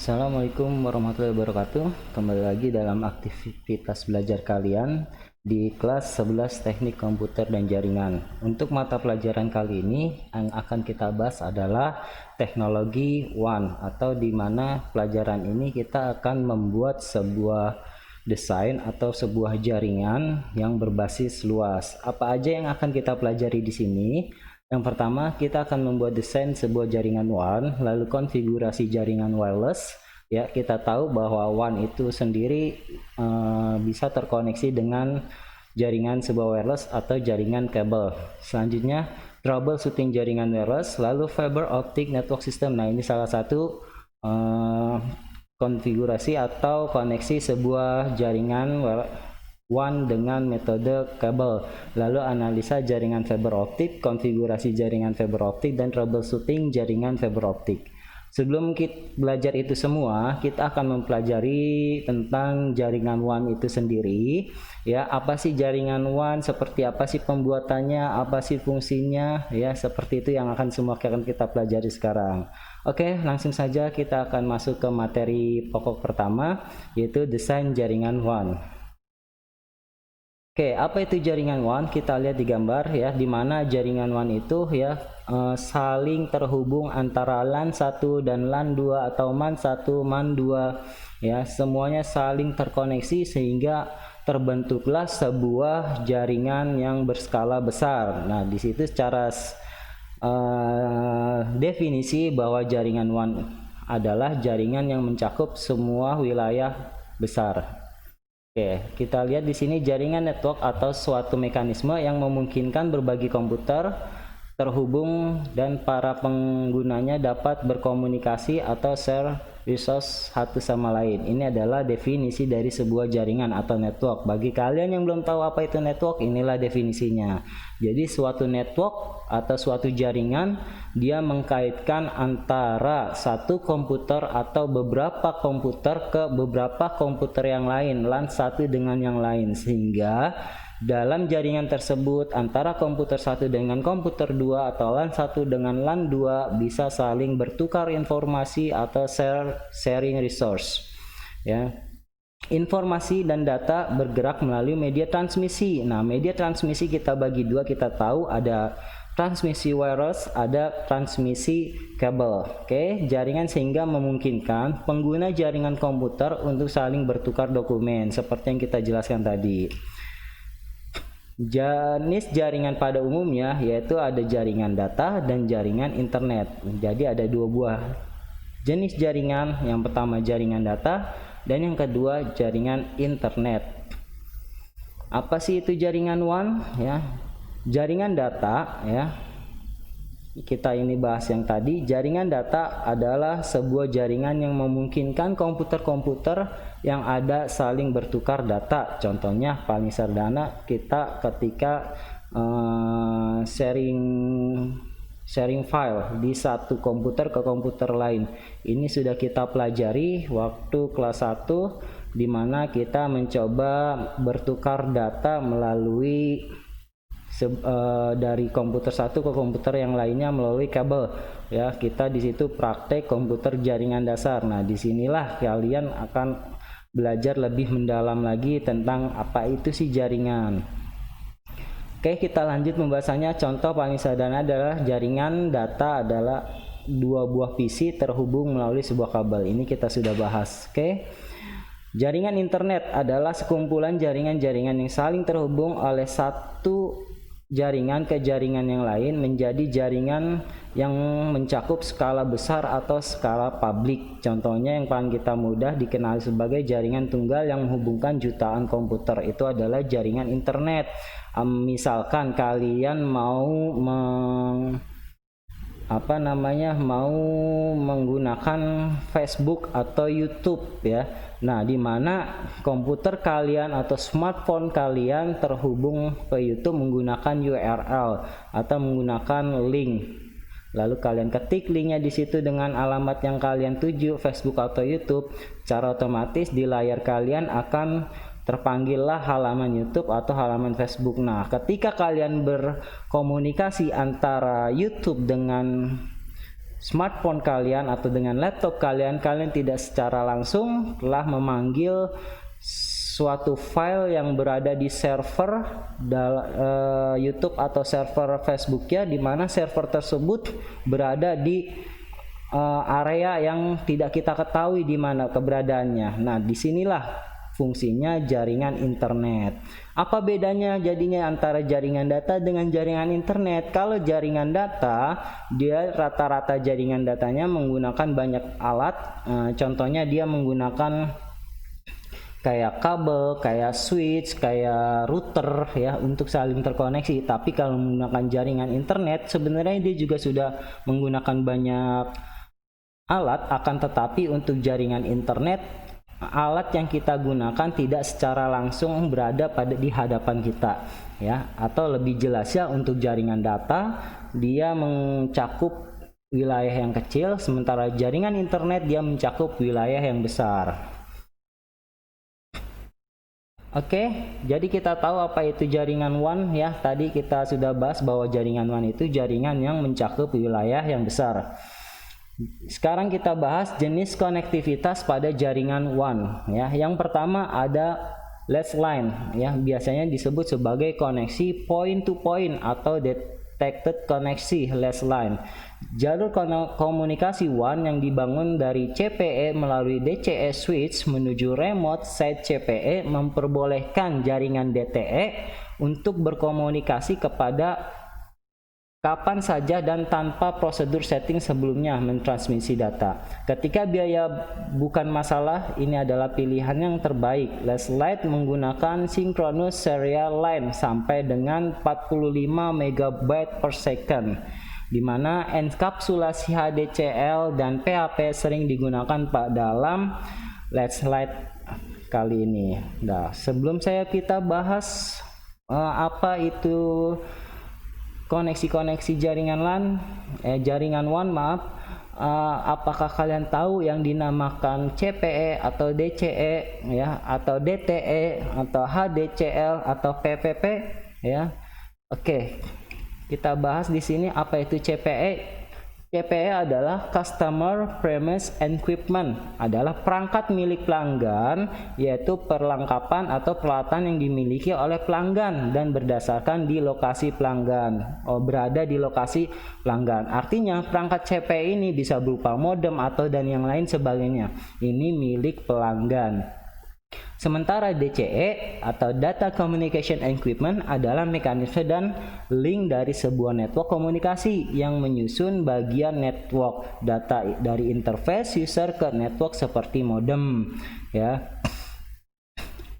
Assalamualaikum warahmatullahi wabarakatuh. Kembali lagi dalam aktivitas belajar kalian di kelas 11 Teknik Komputer dan Jaringan. Untuk mata pelajaran kali ini yang akan kita bahas adalah teknologi WAN, atau di mana pelajaran ini kita akan membuat sebuah desain atau sebuah jaringan yang berbasis luas. Apa aja yang akan kita pelajari di sini? Yang pertama, kita akan membuat desain sebuah jaringan WAN, lalu konfigurasi jaringan wireless. Ya, kita tahu bahwa WAN itu sendiri bisa terkoneksi dengan jaringan sebuah wireless atau jaringan kabel. Selanjutnya, troubleshooting jaringan wireless, lalu fiber optic network system. Nah, ini salah satu konfigurasi atau koneksi sebuah jaringan WAN dengan metode kabel, lalu analisa jaringan fiber optik, konfigurasi jaringan fiber optik, dan troubleshooting jaringan fiber optik. Sebelum kita belajar itu semua, kita akan mempelajari tentang jaringan WAN itu sendiri. Ya, apa sih jaringan WAN? Seperti apa sih pembuatannya? Apa sih fungsinya? Ya, seperti itu yang akan kita pelajari sekarang. Oke, langsung saja kita akan masuk ke materi pokok pertama, yaitu desain jaringan WAN. Oke, apa itu jaringan WAN? Kita lihat di gambar ya, di mana jaringan WAN itu ya saling terhubung antara LAN 1 dan LAN 2 atau MAN 1, MAN 2 ya, semuanya saling terkoneksi sehingga terbentuklah sebuah jaringan yang berskala besar. Nah, di situ secara definisi bahwa jaringan WAN adalah jaringan yang mencakup semua wilayah besar. Oke, kita lihat di sini jaringan network atau suatu mekanisme yang memungkinkan berbagai komputer terhubung dan para penggunanya dapat berkomunikasi atau share resource satu sama lain. Ini adalah definisi dari sebuah jaringan atau network. Bagi kalian yang belum tahu apa itu network, inilah definisinya. Jadi suatu network atau suatu jaringan, dia mengkaitkan antara satu komputer atau beberapa komputer ke beberapa komputer yang lain, LAN satu dengan yang lain, sehingga dalam jaringan tersebut antara komputer satu dengan komputer 2 atau LAN 1 dengan LAN 2 bisa saling bertukar informasi atau sharing resource. Ya. Informasi dan data bergerak melalui media transmisi. Nah, media transmisi kita bagi dua, kita tahu ada transmisi wireless, ada transmisi kabel. Oke, jaringan sehingga memungkinkan pengguna jaringan komputer untuk saling bertukar dokumen seperti yang kita jelaskan tadi. Jenis jaringan pada umumnya yaitu ada jaringan data dan jaringan internet. Jadi ada dua buah jenis jaringan. Yang pertama jaringan data dan yang kedua jaringan internet. Apa sih itu jaringan WAN? Ya, jaringan data ya. Kita ini bahas yang tadi, jaringan data adalah sebuah jaringan yang memungkinkan komputer-komputer yang ada saling bertukar data. Contohnya paling sederhana kita ketika sharing file di satu komputer ke komputer lain. Ini sudah kita pelajari waktu kelas 1, di mana kita mencoba bertukar data melalui dari komputer satu ke komputer yang lainnya melalui kabel ya. Kita di situ praktek komputer jaringan dasar. Nah, disinilah kalian akan belajar lebih mendalam lagi tentang apa itu sih jaringan. Oke, kita lanjut pembahasannya. Contoh paling sederhana adalah jaringan data adalah dua buah PC terhubung melalui sebuah kabel. Ini kita sudah bahas. Oke. Jaringan internet adalah sekumpulan jaringan-jaringan yang saling terhubung oleh satu jaringan ke jaringan yang lain menjadi jaringan yang mencakup skala besar atau skala publik. Contohnya yang paling kita mudah dikenal sebagai jaringan tunggal yang menghubungkan jutaan komputer, itu adalah jaringan internet. Misalkan kalian mau mau menggunakan Facebook atau YouTube ya. Nah, di mana komputer kalian atau smartphone kalian terhubung ke YouTube menggunakan URL atau menggunakan link. Lalu kalian ketik linknya di situ dengan alamat yang kalian tuju, Facebook atau YouTube, secara otomatis di layar kalian akan terpanggillah halaman YouTube atau halaman Facebook. Nah, ketika kalian berkomunikasi antara YouTube dengan smartphone kalian atau dengan laptop kalian, kalian tidak secara langsung telah memanggil suatu file yang berada di server YouTube atau server Facebook ya, di mana server tersebut berada di area yang tidak kita ketahui di mana keberadaannya. Nah, disinilah fungsinya jaringan internet. Apa bedanya jadinya antara jaringan data dengan jaringan internet? Kalau jaringan data, dia rata-rata jaringan datanya menggunakan banyak alat. Contohnya dia menggunakan kayak kabel, kayak switch, kayak router ya untuk saling terkoneksi. Tapi kalau menggunakan jaringan internet, sebenarnya dia juga sudah menggunakan banyak alat, akan tetapi untuk jaringan internet alat yang kita gunakan tidak secara langsung berada di hadapan kita ya, atau lebih jelasnya untuk jaringan data dia mencakup wilayah yang kecil, sementara jaringan internet dia mencakup wilayah yang besar. Oke, jadi kita tahu apa itu jaringan WAN ya. Tadi kita sudah bahas bahwa jaringan WAN itu jaringan yang mencakup wilayah yang besar. Sekarang kita bahas jenis konektivitas pada jaringan WAN ya. Yang pertama ada last line ya, biasanya disebut sebagai koneksi point to point atau detected koneksi last line. Jalur komunikasi WAN yang dibangun dari CPE melalui DCE switch menuju remote site CPE memperbolehkan jaringan DTE untuk berkomunikasi kepada kapan saja dan tanpa prosedur setting sebelumnya mentransmisi data. Ketika biaya bukan masalah, ini adalah pilihan yang terbaik. Last Light menggunakan synchronous serial line sampai dengan 45 MB per second, di mana enkapsulasi HDCL dan PHP sering digunakan dalam Let's Light kali ini. Nah, sebelum kita bahas apa itu koneksi-koneksi jaringan WAN, apakah kalian tahu yang dinamakan CPE atau DCE ya, atau DTE atau HDCL atau PPP ya? Oke, kita bahas di sini apa itu CPE. CPE adalah Customer Premise Equipment, adalah perangkat milik pelanggan, yaitu perlengkapan atau peralatan yang dimiliki oleh pelanggan dan berdasarkan di lokasi pelanggan, berada di lokasi pelanggan. Artinya perangkat CPE ini bisa berupa modem atau dan yang lain sebagainya. Ini milik pelanggan. Sementara DCE atau Data Communication Equipment adalah mekanisme dan link dari sebuah network komunikasi yang menyusun bagian network data dari interface user ke network seperti modem ya.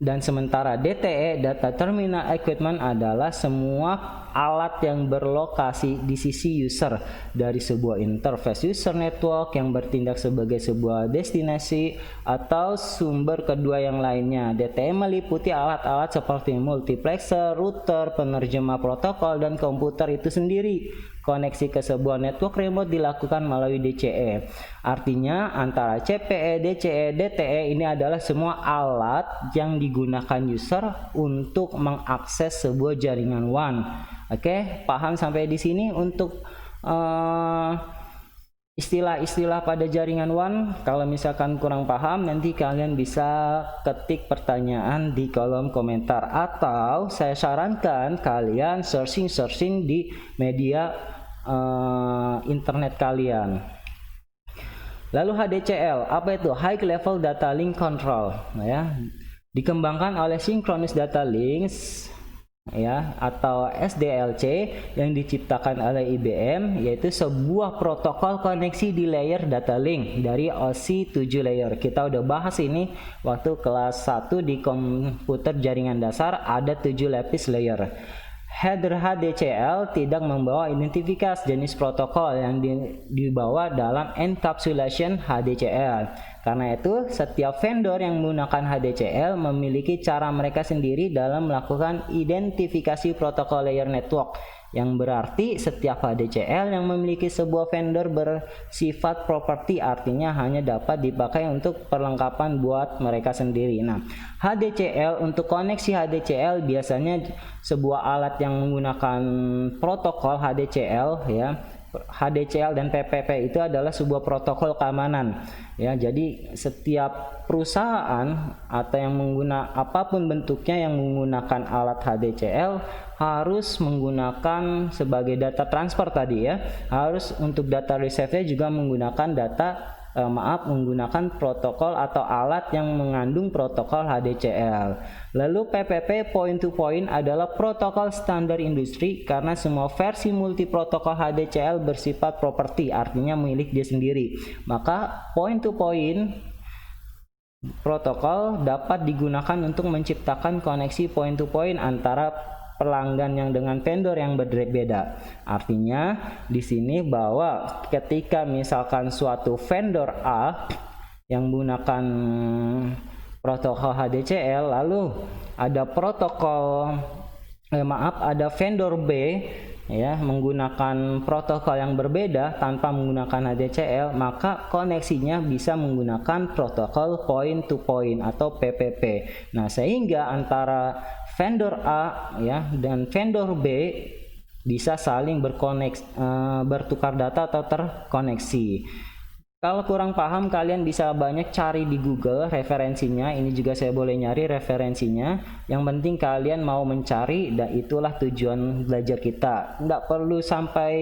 Dan sementara DTE, Data Terminal Equipment, adalah semua alat yang berlokasi di sisi user dari sebuah interface user network yang bertindak sebagai sebuah destinasi atau sumber kedua yang lainnya. DTE meliputi alat-alat seperti multiplexer, router, penerjemah protokol, dan komputer itu sendiri. Koneksi ke sebuah network remote dilakukan melalui DCE. Artinya antara CPE, DCE, DTE ini adalah semua alat yang digunakan user untuk mengakses sebuah jaringan WAN. Oke, paham sampai di sini untuk istilah-istilah pada jaringan WAN. Kalau misalkan kurang paham, nanti kalian bisa ketik pertanyaan di kolom komentar, atau saya sarankan kalian searching di media internet kalian. Lalu HDCL, apa itu? High Level Data Link Control, ya, dikembangkan oleh Synchronous Data Links ya, atau SDLC, yang diciptakan oleh IBM, yaitu sebuah protokol koneksi di layer data link dari OSI 7 layer. Kita udah bahas ini waktu kelas 1 di komputer jaringan dasar, ada 7 lapis layer. Header HDCL tidak membawa identifikasi jenis protokol yang dibawa dalam encapsulation HDCL. Karena itu, setiap vendor yang menggunakan HDCL memiliki cara mereka sendiri dalam melakukan identifikasi protokol layer network, yang berarti setiap HDCL yang memiliki sebuah vendor bersifat properti, artinya hanya dapat dipakai untuk perlengkapan buat mereka sendiri. Nah, HDCL, untuk koneksi HDCL biasanya sebuah alat yang menggunakan protokol HDCL ya, HDCL dan PPP itu adalah sebuah protokol keamanan ya. Jadi setiap perusahaan atau yang apapun bentuknya yang menggunakan alat HDCL harus menggunakan sebagai data transfer tadi ya, harus untuk data receive-nya juga menggunakan menggunakan protokol atau alat yang mengandung protokol HDCL. Lalu PPP point to point adalah protokol standar industri karena semua versi multi protokol HDCL bersifat properti, artinya milik dia sendiri. Maka point to point protokol dapat digunakan untuk menciptakan koneksi point to point antara pelanggan yang dengan vendor yang berbeda. Artinya di sini bahwa ketika misalkan suatu vendor A yang menggunakan protokol HDCL, lalu ada ada vendor B ya menggunakan protokol yang berbeda tanpa menggunakan HDCL, maka koneksinya bisa menggunakan protokol point to point atau PPP. Nah, sehingga antara vendor A ya dan vendor B bisa saling bertukar data atau terkoneksi. Kalau kurang paham, kalian bisa banyak cari di Google referensinya. Ini juga saya boleh nyari referensinya. Yang penting kalian mau mencari, dan itulah tujuan belajar kita. Nggak perlu sampai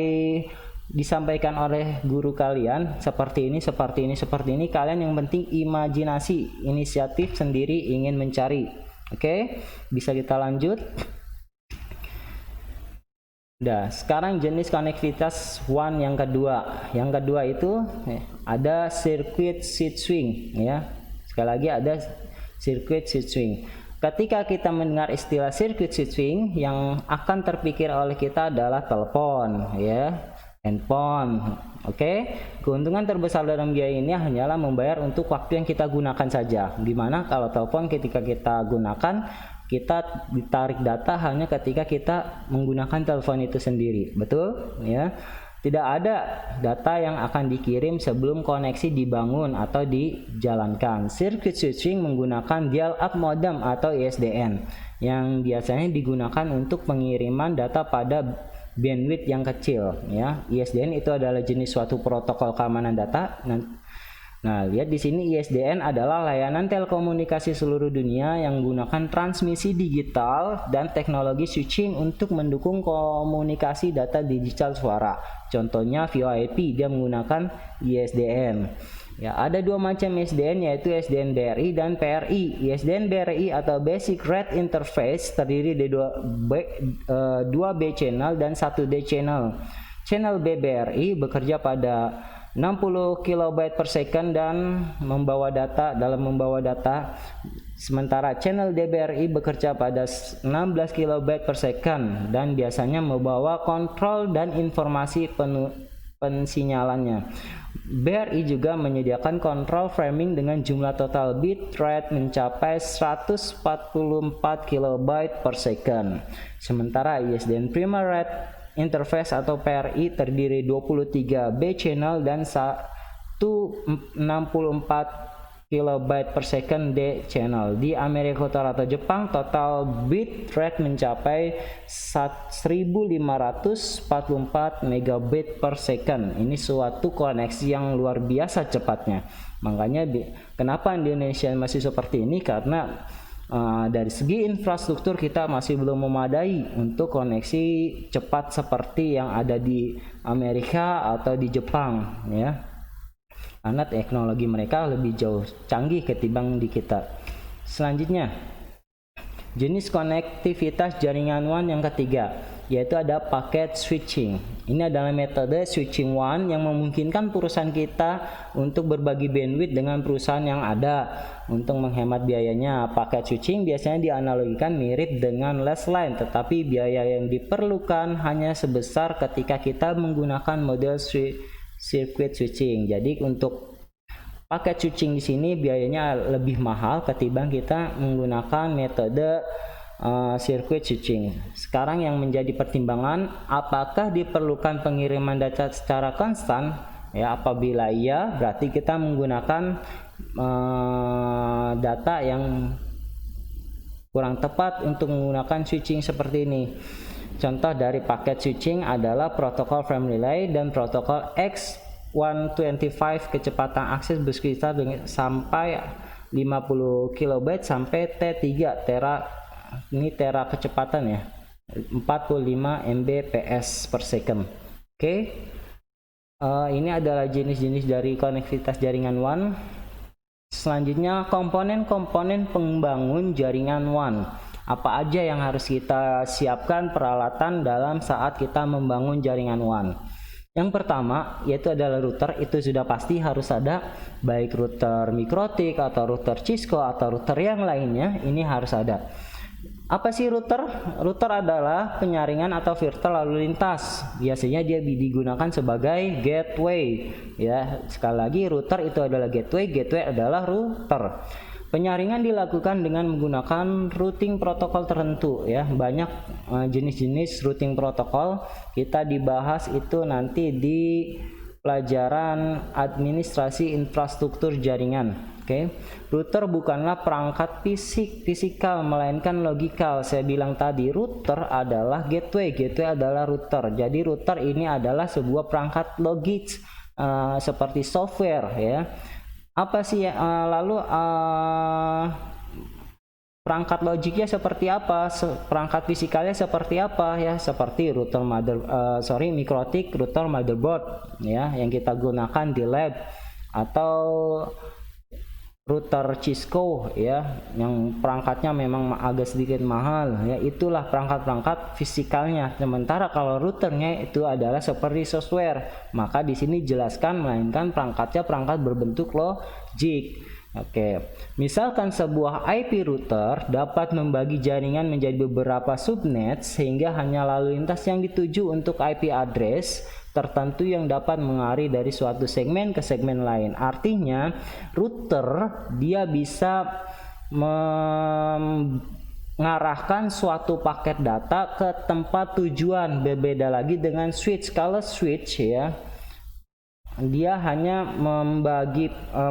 disampaikan oleh guru kalian seperti ini, seperti ini, seperti ini. Kalian yang penting imajinasi, inisiatif sendiri ingin mencari. Oke, bisa kita lanjut. Nah, sekarang jenis konektivitas one yang kedua. Yang kedua itu ada circuit switching ya. Sekali lagi ada circuit switching. Ketika kita mendengar istilah circuit switching, yang akan terpikir oleh kita adalah telepon ya, handphone. Oke, keuntungan terbesar dalam biaya ini hanyalah membayar untuk waktu yang kita gunakan saja. Dimana kalau telepon ketika kita gunakan, kita ditarik data hanya ketika kita menggunakan telepon itu sendiri, betul ya. Tidak ada data yang akan dikirim sebelum koneksi dibangun atau dijalankan. Circuit switching menggunakan dial-up modem atau ISDN yang biasanya digunakan untuk pengiriman data pada bandwidth yang kecil ya. ISDN itu adalah jenis suatu protokol keamanan data. Nah, lihat di sini ISDN adalah layanan telekomunikasi seluruh dunia yang menggunakan transmisi digital dan teknologi switching untuk mendukung komunikasi data digital suara. Contohnya VoIP, dia menggunakan ISDN. Ya, ada dua macam ISDN, yaitu ISDN BRI dan PRI. ISDN BRI atau Basic Rate Interface terdiri dari dua B channel dan 1 D channel. Channel B BRI bekerja pada 60 KB per second dan membawa data. Sementara channel DBRI bekerja pada 16 KB per second dan biasanya membawa kontrol dan informasi pensinyalannya. BRI juga menyediakan kontrol framing dengan jumlah total bit rate mencapai 144 KB per second. Sementara ISDN Prima Rate Interface atau PRI terdiri 23 B channel dan 164 KB per second D channel. Di Amerika Utara atau Jepang, total bit rate mencapai 1544 megabit per second. Ini suatu koneksi yang luar biasa cepatnya. Makanya kenapa Indonesia masih seperti ini, karena dari segi infrastruktur kita masih belum memadai untuk koneksi cepat seperti yang ada di Amerika atau di Jepang ya, karena teknologi mereka lebih jauh canggih ketimbang di kita. Selanjutnya, jenis konektivitas jaringan WAN yang ketiga, yaitu ada paket switching. Ini adalah metode switching WAN yang memungkinkan perusahaan kita untuk berbagi bandwidth dengan perusahaan yang ada. Untuk menghemat biayanya, paket switching biasanya dianalogikan mirip dengan last line, tetapi biaya yang diperlukan hanya sebesar ketika kita menggunakan model circuit switching. Jadi untuk paket switching di sini biayanya lebih mahal ketimbang kita menggunakan metode circuit switching. Sekarang yang menjadi pertimbangan, apakah diperlukan pengiriman data secara konstan? Ya, apabila iya, berarti kita menggunakan data yang kurang tepat untuk menggunakan switching seperti ini. Contoh dari paket switching adalah protokol frame relay dan protokol X125 kecepatan akses berkisar sampai 50 kilobyte sampai T3 tera, ini tera kecepatan ya, 45 Mbps per second. Oke. Ini adalah jenis-jenis dari konektivitas jaringan WAN. Selanjutnya komponen-komponen pembangun jaringan WAN. Apa aja yang harus kita siapkan peralatan dalam saat kita membangun jaringan WAN? Yang pertama yaitu adalah router. Itu sudah pasti harus ada, baik router Mikrotik atau router Cisco atau router yang lainnya, ini harus ada. Apa sih router? Router adalah penyaringan atau filter lalu lintas. Biasanya dia digunakan sebagai gateway ya. Sekali lagi, router itu adalah gateway, gateway adalah router. Penyaringan dilakukan dengan menggunakan routing protokol tertentu ya. Banyak jenis-jenis routing protokol, kita dibahas itu nanti di pelajaran administrasi infrastruktur jaringan. Oke. Router bukanlah perangkat fisikal melainkan logikal. Saya bilang tadi router adalah gateway, gateway adalah router. Jadi router ini adalah sebuah perangkat logis seperti software ya. Apa sih lalu perangkat logiknya seperti apa, perangkat fisikalnya seperti apa ya, seperti router Mikrotik router motherboard ya yang kita gunakan di lab, atau router Cisco ya yang perangkatnya memang agak sedikit mahal ya. Itulah perangkat-perangkat fisikalnya. Sementara kalau routernya itu adalah seperti software, maka di sini jelaskan melainkan perangkatnya perangkat berbentuk logik. Oke, misalkan sebuah IP router dapat membagi jaringan menjadi beberapa subnet sehingga hanya lalu lintas yang dituju untuk IP address tertentu yang dapat mengaliri dari suatu segmen ke segmen lain. Artinya router dia bisa mengarahkan suatu paket data ke tempat tujuan. Berbeda lagi dengan switch. Kalau switch ya, dia hanya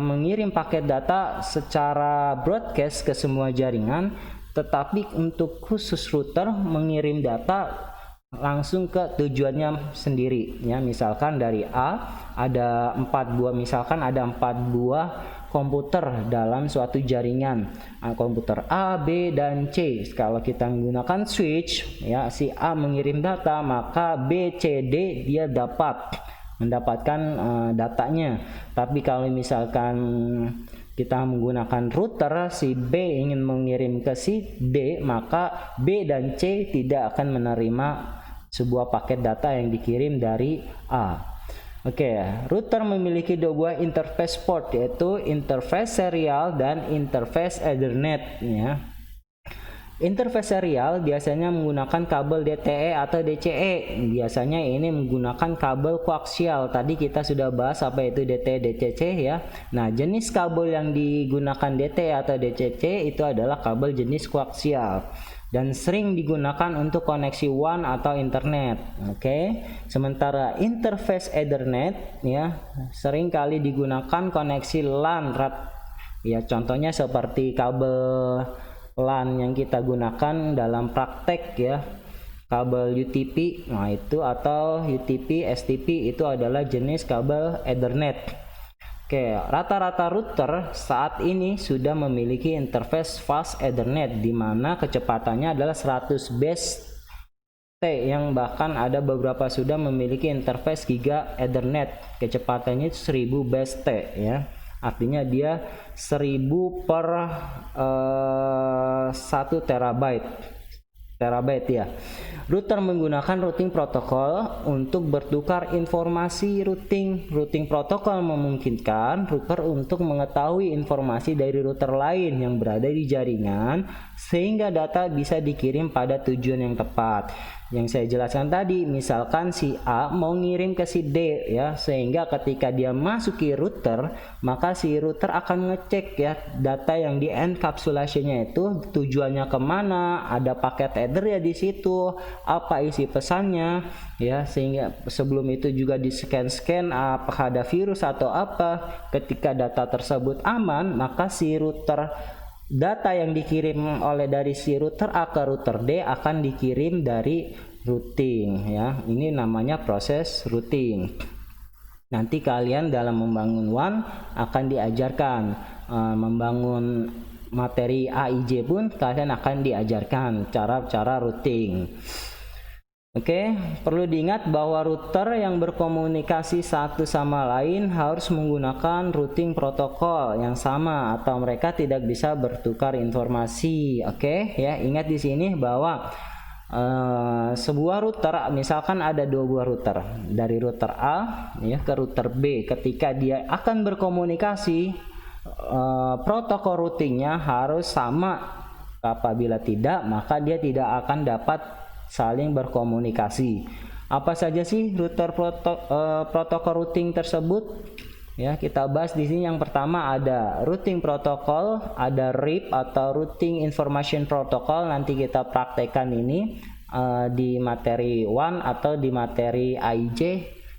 mengirim paket data secara broadcast ke semua jaringan, tetapi untuk khusus router mengirim data langsung ke tujuannya sendiri ya. Misalkan dari A ada 4 buah, misalkan ada 4 buah komputer dalam suatu jaringan, komputer A, B, dan C. Kalau kita menggunakan switch ya, si A mengirim data, maka B, C, D dia mendapatkan datanya. Tapi kalau misalkan kita menggunakan router, si B ingin mengirim ke si D, maka B dan C tidak akan menerima sebuah paket data yang dikirim dari A. Oke, router memiliki dua buah interface port, yaitu interface serial dan interface Ethernet ya. Interface serial biasanya menggunakan kabel DTE atau DCE. Biasanya ini menggunakan kabel koaksial. Tadi kita sudah bahas apa itu DTE, DCC ya. Nah, jenis kabel yang digunakan DTE atau DCC itu adalah kabel jenis koaksial dan sering digunakan untuk koneksi WAN atau internet. Oke. Sementara interface Ethernet ya sering kali digunakan koneksi LAN. Ya, contohnya seperti kabel LAN yang kita gunakan dalam praktek ya, kabel UTP, nah itu, atau UTP, STP itu adalah jenis kabel Ethernet. Oke, rata-rata router saat ini sudah memiliki interface fast Ethernet di mana kecepatannya adalah 100 base T, yang bahkan ada beberapa sudah memiliki interface Giga Ethernet, kecepatannya 1000 base T ya. Artinya dia 1000 per 1 terabyte ya. Router menggunakan routing protokol untuk bertukar informasi routing. Routing protokol memungkinkan router untuk mengetahui informasi dari router lain yang berada di jaringan sehingga data bisa dikirim pada tujuan yang tepat. Yang saya jelaskan tadi, misalkan si A mau ngirim ke si D ya, sehingga ketika dia masuki router, maka si router akan ngecek ya data yang di encapsulasinya itu tujuannya kemana, ada paket header ya di situ, apa isi pesannya ya, sehingga sebelum itu juga di scan apakah ada virus atau apa. Ketika data tersebut aman, maka si router, data yang dikirim oleh dari si router A ke router D akan dikirim dari routing ya. Ini namanya proses routing. Nanti kalian dalam membangun WAN akan diajarkan membangun materi AIJ pun kalian akan diajarkan cara-cara routing. Oke, perlu diingat bahwa router yang berkomunikasi satu sama lain harus menggunakan routing protokol yang sama atau mereka tidak bisa bertukar informasi. Oke, ya ingat di sini bahwa sebuah router, misalkan ada dua buah router, dari router A ya ke router B, ketika dia akan berkomunikasi protokol routingnya harus sama. Apabila tidak, maka dia tidak akan dapat saling berkomunikasi. Apa saja sih router protokol routing tersebut? Ya, kita bahas di sini. Yang pertama ada routing protokol, ada RIP atau routing information protocol. Nanti kita praktekkan ini di materi 1 atau di materi AIJ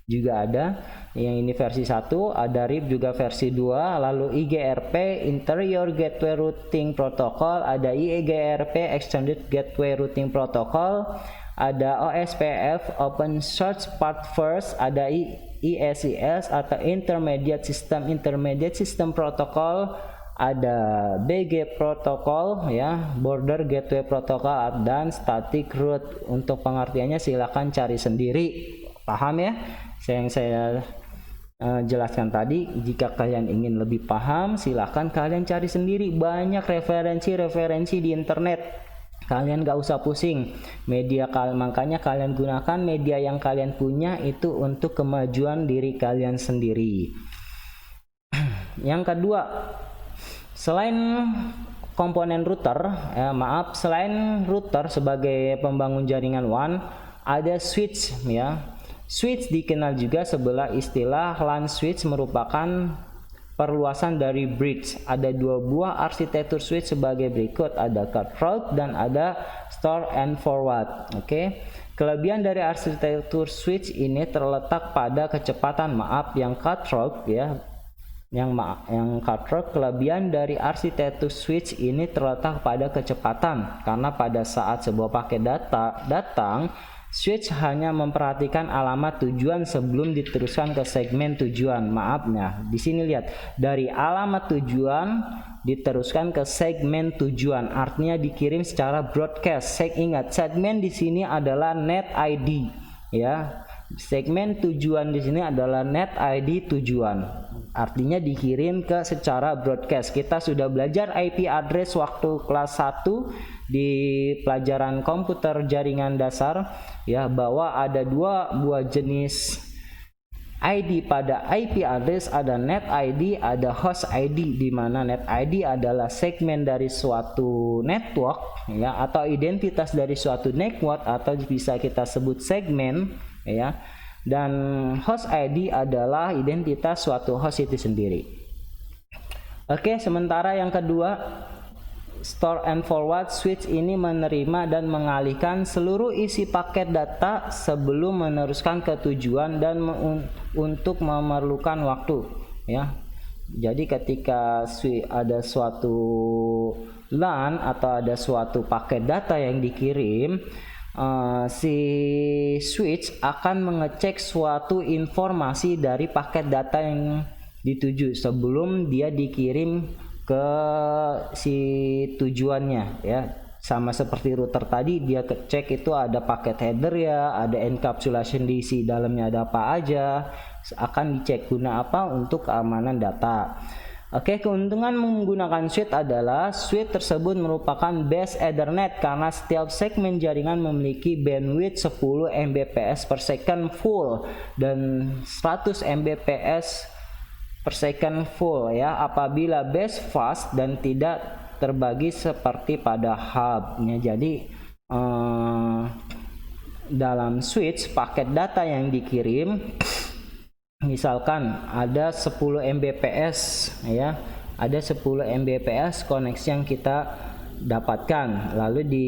juga ada. Yang ini versi 1, ada RIP juga versi 2, lalu IGRP Interior Gateway Routing Protocol, ada IGRP Extended Gateway Routing Protocol, ada OSPF Open Source Part First, ada ISIS atau Intermediate System Protocol, ada BG Protocol ya, Border Gateway Protocol, dan Static Route. Untuk pengertiannya silakan cari sendiri. Paham ya? Yang saya jelaskan tadi. Jika kalian ingin lebih paham, silahkan kalian cari sendiri. Banyak referensi di internet. Kalian gak usah pusing. Makanya kalian gunakan media yang kalian punya itu untuk kemajuan diri kalian sendiri. Yang kedua, selain komponen router, selain router sebagai pembangun jaringan WAN, ada switch ya. Switch dikenal juga sebelah istilah LAN switch, merupakan perluasan dari bridge. Ada dua buah arsitektur switch sebagai berikut, ada cut route dan ada store and forward. Oke. Kelebihan dari arsitektur switch ini terletak pada kecepatan. Yang cut route ya. Yang cut route, kelebihan dari arsitektur switch ini terletak pada kecepatan, karena pada saat sebuah paket data datang, switch hanya memperhatikan alamat tujuan sebelum diteruskan ke segmen tujuan. Di sini lihat, dari alamat tujuan diteruskan ke segmen tujuan, artinya dikirim secara broadcast. Ingat, segmen di sini adalah net ID ya. Segmen tujuan di sini adalah net ID tujuan, artinya dikirim ke secara broadcast. Kita sudah belajar IP address waktu kelas 1 di pelajaran komputer jaringan dasar ya, bahwa ada dua buah jenis ID pada IP address, ada net ID, ada host ID, di mana net ID adalah segmen dari suatu network ya, atau identitas dari suatu network, atau bisa kita sebut segmen ya, dan host ID adalah identitas suatu host itu sendiri. Oke, sementara yang kedua, store and forward switch ini menerima dan mengalihkan seluruh isi paket data sebelum meneruskan ke tujuan dan untuk memerlukan waktu ya. Jadi ketika ada suatu LAN atau ada suatu paket data yang dikirim, si switch akan mengecek suatu informasi dari paket data yang dituju sebelum dia dikirim ke si tujuannya ya. Sama seperti router tadi, dia cek itu ada paket header ya, ada encapsulation di isi dalamnya ada apa aja, akan dicek guna apa, untuk keamanan data. Oke, keuntungan menggunakan switch adalah switch tersebut merupakan base Ethernet karena setiap segmen jaringan memiliki bandwidth 10 Mbps per second full dan 100 Mbps per second full ya, apabila base fast dan tidak terbagi seperti pada hubnya. Jadi dalam switch, paket data yang dikirim misalkan ada 10 Mbps ya, ada 10 Mbps koneksi yang kita dapatkan, lalu di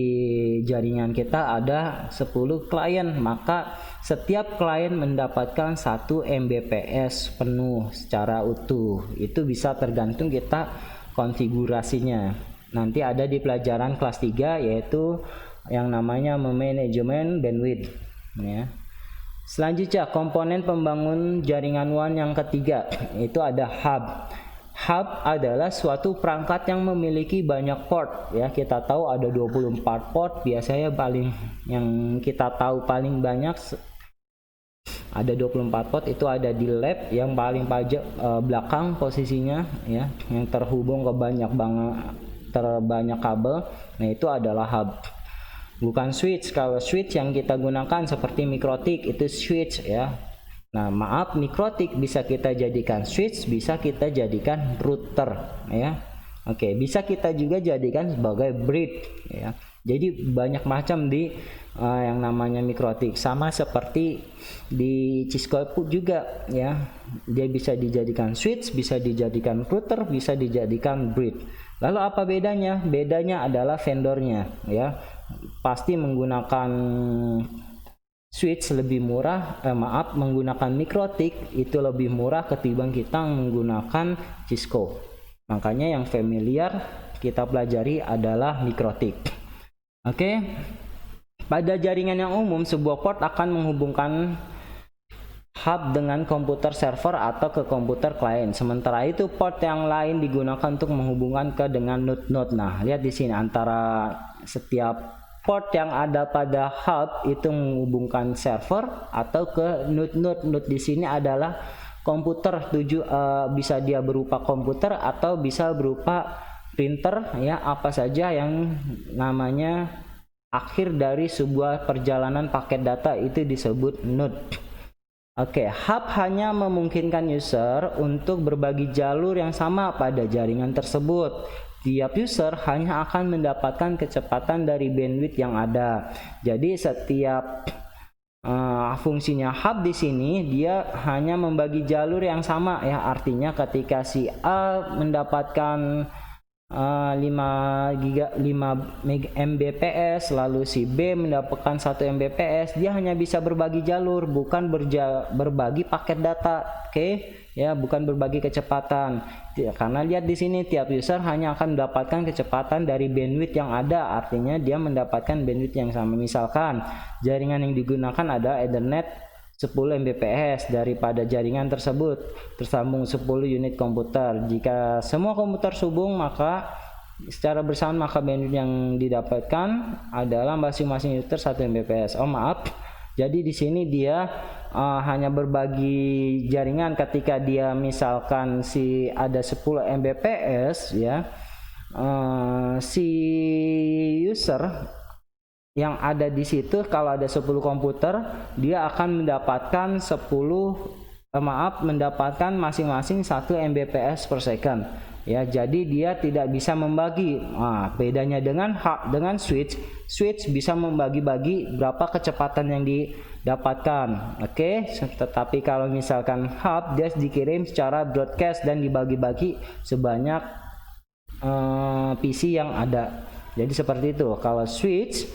jaringan kita ada 10 klien, maka setiap klien mendapatkan 1 Mbps penuh secara utuh. Itu bisa tergantung kita konfigurasinya. Nanti ada di pelajaran kelas 3 yaitu yang namanya manajemen bandwidth ya. Selanjutnya komponen pembangun jaringan WAN yang ketiga itu ada hub. Hub adalah suatu perangkat yang memiliki banyak port ya. Kita tahu ada 24 port, biasanya paling yang kita tahu paling banyak ada 24 port itu ada di lab yang paling belakang posisinya ya, yang terhubung ke terbanyak kabel. Nah, itu adalah hub. Bukan switch. Kalau switch yang kita gunakan seperti mikrotik itu switch ya. Nah, maaf, mikrotik bisa kita jadikan switch, bisa kita jadikan router ya. Oke, bisa kita juga jadikan sebagai bridge ya. Jadi banyak macam di yang namanya mikrotik, sama seperti di Cisco juga ya. Dia bisa dijadikan switch, bisa dijadikan router, bisa dijadikan bridge. Lalu apa bedanya? Bedanya adalah vendornya ya. Pasti menggunakan switch lebih murah, menggunakan mikrotik itu lebih murah ketimbang kita menggunakan Cisco. Makanya yang familiar kita pelajari adalah mikrotik. Oke. Pada jaringan yang umum, sebuah port akan menghubungkan hub dengan komputer server atau ke komputer klien. Sementara itu port yang lain digunakan untuk menghubungkan dengan node-node. Nah, lihat di sini antara setiap port yang ada pada hub itu menghubungkan server atau ke node-node. Node di sini adalah komputer, bisa dia berupa komputer atau bisa berupa printer ya, apa saja yang namanya akhir dari sebuah perjalanan paket data itu disebut node. Oke, hub hanya memungkinkan user untuk berbagi jalur yang sama pada jaringan tersebut. Tiap user hanya akan mendapatkan kecepatan dari bandwidth yang ada. Jadi setiap fungsinya hub di sini dia hanya membagi jalur yang sama ya. Artinya ketika si A mendapatkan 5 Mbps, lalu si B mendapatkan 1 Mbps, dia hanya bisa berbagi jalur, bukan berbagi paket data. Oke ya, bukan berbagi kecepatan. Karena lihat di sini tiap user hanya akan mendapatkan kecepatan dari bandwidth yang ada, artinya dia mendapatkan bandwidth yang sama. Misalkan jaringan yang digunakan ada Ethernet 10 Mbps, daripada jaringan tersebut tersambung 10 unit komputer. Jika semua komputer sambung, maka secara bersama maka bandwidth yang didapatkan adalah masing-masing user 1 Mbps. Oh maaf, jadi di sini dia hanya berbagi jaringan ketika dia misalkan ada 10 Mbps ya, si user yang ada di situ kalau ada 10 komputer dia akan mendapatkan mendapatkan masing-masing 1 Mbps per second ya. Jadi dia tidak bisa membagi. Bedanya dengan switch bisa membagi-bagi berapa kecepatan yang didapatkan. Oke, tetapi kalau misalkan hub dia dikirim secara broadcast dan dibagi-bagi sebanyak PC yang ada. Jadi seperti itu. Kalau switch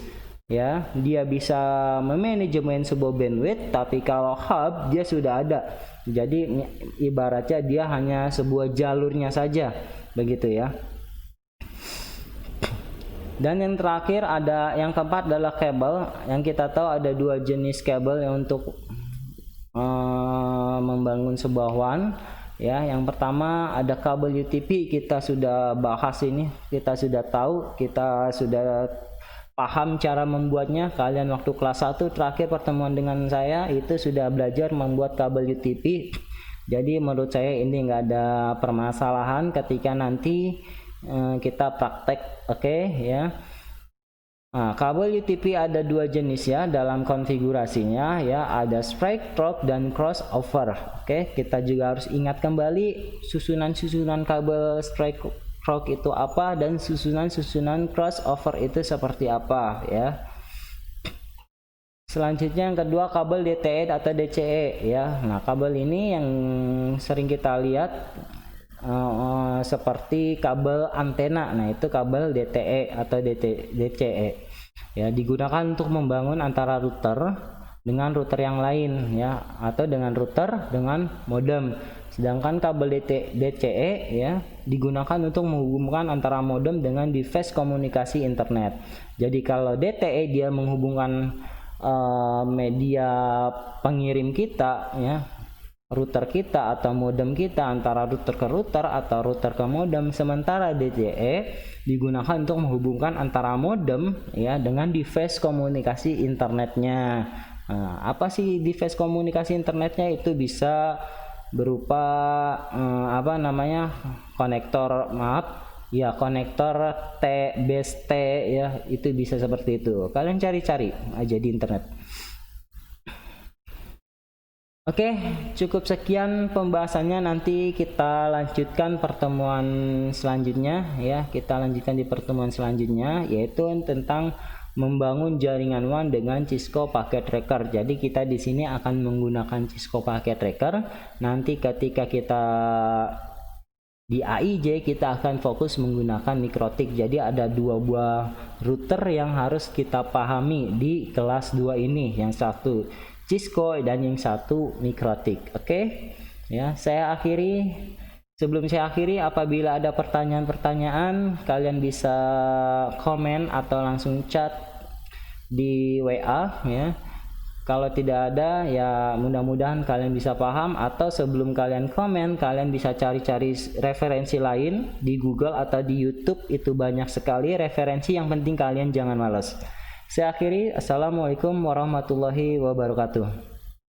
ya, dia bisa memanajemen sebuah bandwidth, tapi kalau hub dia sudah ada. Jadi ibaratnya dia hanya sebuah jalurnya saja, begitu ya. Dan yang terakhir yang keempat adalah kabel. Yang kita tahu ada dua jenis kabel yang untuk membangun sebuah WAN. Ya, yang pertama ada kabel UTP, kita sudah bahas ini, kita sudah tahu, kita sudah paham cara membuatnya. Kalian waktu kelas 1 terakhir pertemuan dengan saya itu sudah belajar membuat kabel UTP. Jadi menurut saya ini nggak ada permasalahan ketika nanti kita praktek. Oke ya. Nah, kabel UTP ada dua jenis ya dalam konfigurasinya ya, ada straight through dan crossover. Oke, kita juga harus ingat kembali susunan-susunan kabel straight through itu apa dan susunan-susunan crossover itu seperti apa ya. Selanjutnya yang kedua kabel DTE atau DCE ya. Nah, kabel ini yang sering kita lihat seperti kabel antena. Nah, itu kabel DTE atau DCE ya, digunakan untuk membangun antara router dengan router yang lain ya, atau dengan router dengan modem. Sedangkan kabel DCE ya digunakan untuk menghubungkan antara modem dengan device komunikasi internet. Jadi kalau DTE dia menghubungkan media pengirim kita ya, router kita atau modem kita, antara router ke router atau router ke modem. Sementara DCE digunakan untuk menghubungkan antara modem ya dengan device komunikasi internetnya. Nah, apa sih device komunikasi internetnya? Itu bisa berupa konektor konektor T base T ya, itu bisa seperti itu. Kalian cari-cari aja di internet. Oke, cukup sekian pembahasannya. Nanti kita lanjutkan pertemuan selanjutnya ya. Kita lanjutkan di pertemuan selanjutnya, yaitu tentang membangun jaringan WAN dengan Cisco Packet Tracker. Jadi kita di sini akan menggunakan Cisco Packet Tracker. Nanti ketika kita di AIJ kita akan fokus menggunakan Mikrotik. Jadi ada 2 buah router yang harus kita pahami di kelas 2 ini. Yang satu Cisco dan yang satu Mikrotik. Oke? Ya, sebelum saya akhiri, apabila ada pertanyaan-pertanyaan, kalian bisa komen atau langsung chat di WA ya. Kalau tidak ada ya mudah-mudahan kalian bisa paham, atau sebelum kalian komen kalian bisa cari-cari referensi lain di Google atau di YouTube. Itu banyak sekali referensi, yang penting kalian jangan malas. Saya akhiri, assalamualaikum warahmatullahi wabarakatuh.